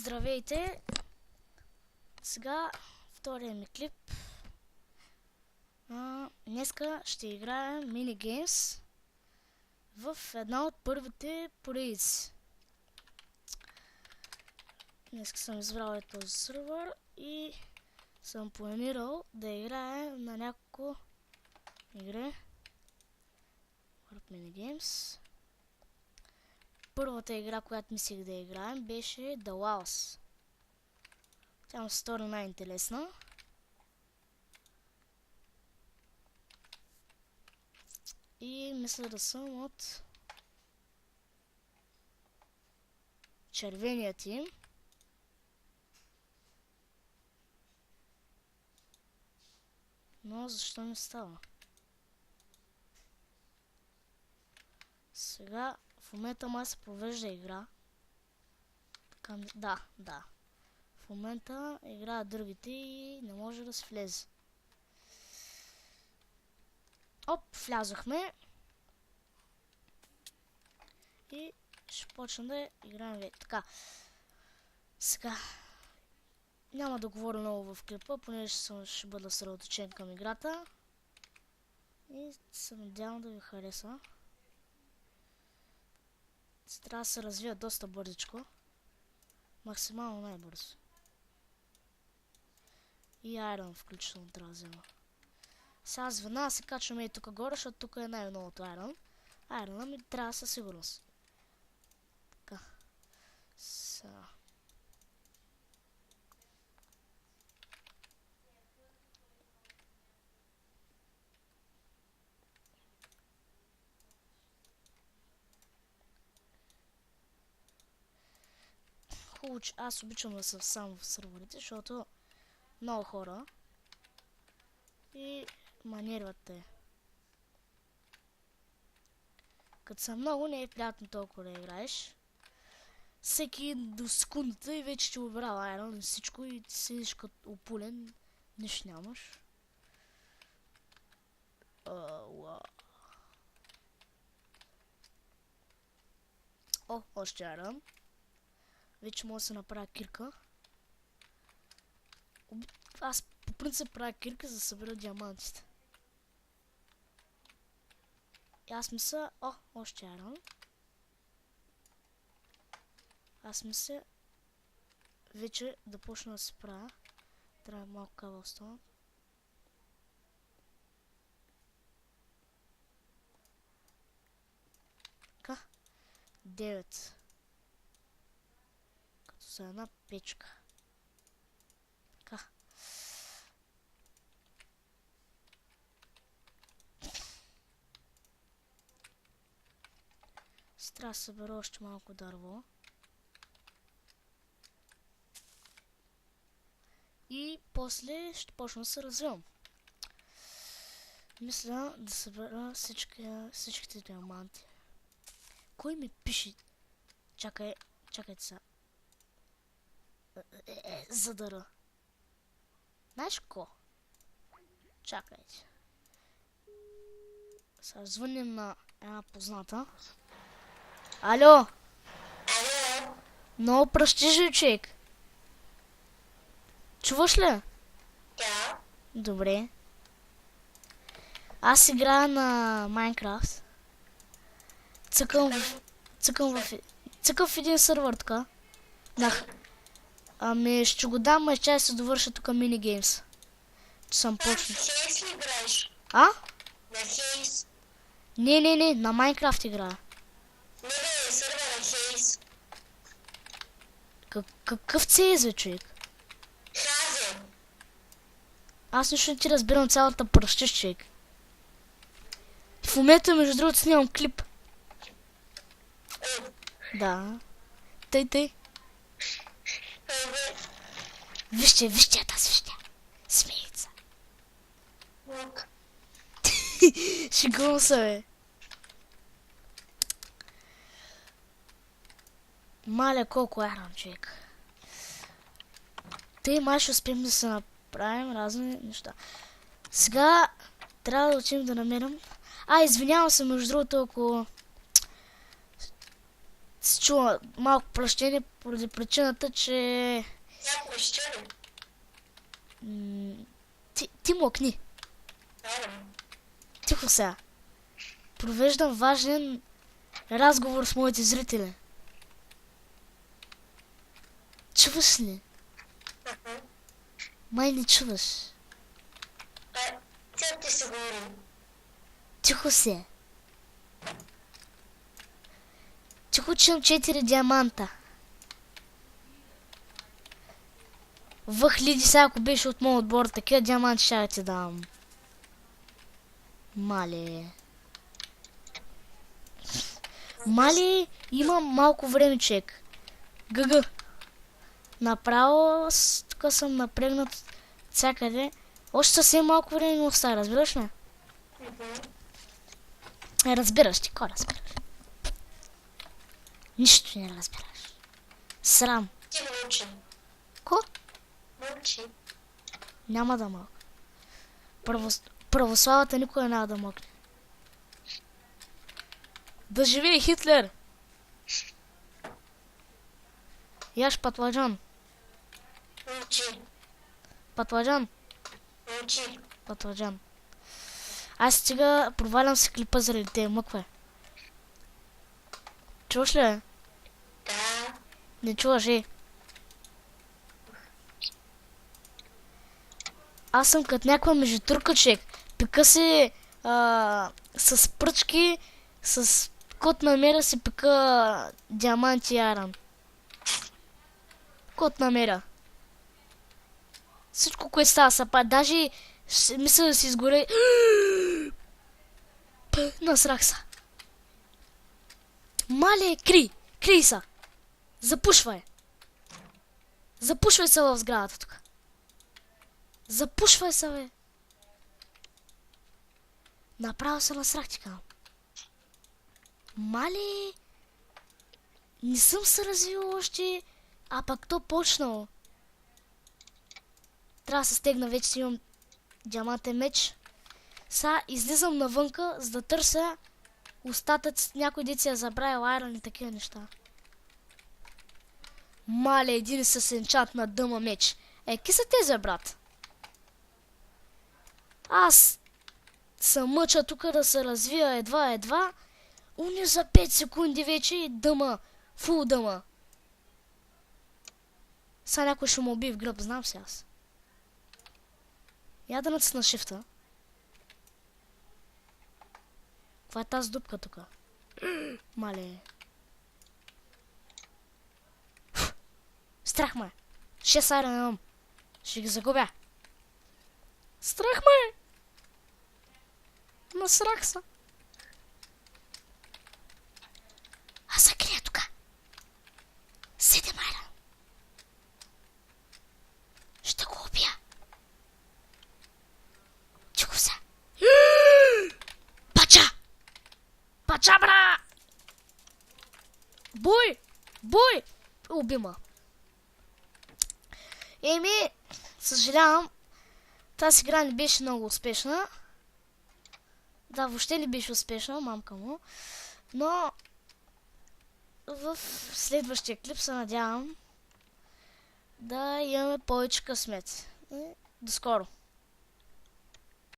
Здравейте! Сега втория ми клип. Днеска ще играем минигеймс в една от първите поредици. Днеска съм избрал този сервер и съм планирал да играем на няколко игри. Минигеймс. Първата игра, която мислих да играем, беше The Laos. Тя ми се стори най-интересна. И мисля да съм от червения тим. Но защо не става? Сега в момента май се провежда игра. Така, да. В момента играят другите и не може да се влезе. Оп, влязохме. И ще почнем да играем вече. Така. Сега. Няма да говоря много в клипа, понеже ще бъда съсредоточен към играта. И се надявам да ви хареса. Трябва да се развия доста бързичко. Максимално най-бързо. И айрон включително трябва да взема. Сега аз веднага се качваме и тук горе, защото тук е най-новото айрон. Айрона ми трябва със сигурност. Така. Сега. Хубаво, че аз обичам да съм сам в сървърите, защото много хора и манерват те. Като са много, не е приятно толкова да играеш. Всеки до секундата и вече ти обирава айрон и всичко и ти седиш като опулен, нищо нямаш. О, още айрон. Вече мога да се направя кирка. Аз по принцип правя кирка, за да събера диамантите. И аз мисля... О, още айрон. Аз мисля вече да почна да се правя. Трябва малко кабелстон. Така. 9. Като за една печка. Така. Трябва да събера още малко дърво. И после ще почна да се развивам. Мисля да събера всичките диаманти. Кой ми пише? Чакайте сега. Задъра. Знаеш ко? Чакайте. Сега звънем на една позната. Алло! Много пръстижи, човек. Чуваш ли? Да. Добре. Аз играя на Майнкрафт. Цъкам в един сървър така. Ами ще го дам, ма чай се довърша тук минигеймс. Че съм почнал. На Хейс ли играеш? А? На Хейс? Не, на Майнкрафт играя. Не бе, сърва на Хейс. Какъв CS е, човек? Хазе. Аз нищо не ти разбирам цялата пръщиш, човек. В момента, между другото, снимам клип. Да. Тъй. Вижте тази, вижте. Смеется. Шегувам се, бе. Маля, колко айрон, човек. Тъй май ще успеем да се направим разни неща. Сега трябва да учим да намерим. Извинявам се, между другото, ако се чува малко пръщение поради причината, че... Някой ще ли? Ти млъкни. Ада. Тихо сега. Провеждам важен разговор с моите зрители. Чуваш ли? Май не чуваш. Тя ти се говори. Тихо се. Тихо, че имам 4 диаманта. Въх Лиди, сега ако беше от моят отбор, такива диаманти ще ти дам. Мали, имам малко време, човек. ГГ. Направо, тук съм напрегнат всякъде. Още съвсем малко време ми остава, разбираш ли? Разбираш ти, кой разбираш? Нищо не разбираш. Срам. Ти мълчи. Ко? Мълчи. Няма да мълка. Православата никога няма да мълкне. Да живее Хитлер! Яш патладжан. Мълчи. Патладжан. Мълчи. Патладжан. Аз сега провалям се клипа заради те, мъквай. Чуваш ли, бе? Да. Не чуваш, Аз съм като някаква междутурка, човек. Пика се с пръчки, с кот намеря си пика диаманти яран. Кот намеря. Всичко, което става сапа. Даже мисля да си изгоре. Насрах са. Мале, крий са. Запушвай. Запушвай се в сградата тук. Запушвай се, бе. Направо се насрах, ти казвам. Мале, не съм се развил още, а пък то почнало. Трябва да се стегна, вече си имам диамантен меч. Сега излизам навънка, за да търся остатъци, някой дет си е забравил айрон и такива неща. Мале, един с енчант на дъма меч. Ки са тези, брат? Аз се мъча тук да се развия едва. Уни за 5 секунди вече и дъма. Фул дъма. Сега някой ще му уби в гръб, знам си аз. Я да натисна шифта. Каква е тази дупка тук? Мале. Страх ме. 6 айрон имам. Ще ги загубя. Страх ме. Насрах са. Аз се крия тук. 7 айрон. Ще го убия. Тихо се. Пача, бра! Бой! Убима. Съжалявам. Тази игра не беше много успешна. Да, въобще не беше успешна, мамка му. Но в следващия клип се надявам да имаме повече късмет. До скоро!